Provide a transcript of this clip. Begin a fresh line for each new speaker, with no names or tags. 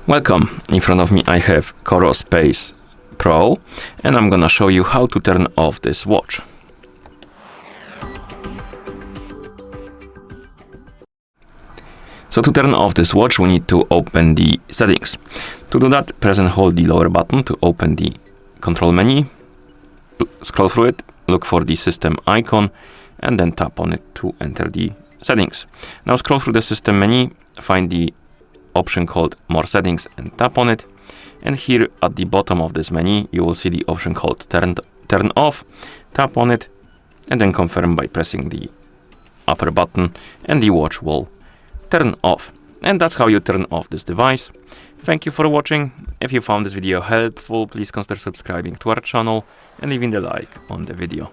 Welcome. In front of me I have COROS Pace Pro and I'm gonna show you how to turn off this watch. So to turn off this watch we need to open the settings. To do that, press and hold the lower button to open the control menu. Scroll through it, look for the system icon and then tap on it to enter the settings. Now scroll through the system menu, find the option called More Settings and tap on it. And here at the bottom of this menu, you will see the option called Turn Off. Tap on it and then confirm by pressing the upper button and the watch will turn off. And that's how you turn off this device. Thank you for watching. If you found this video helpful, please consider subscribing to our channel and leaving a like on the video.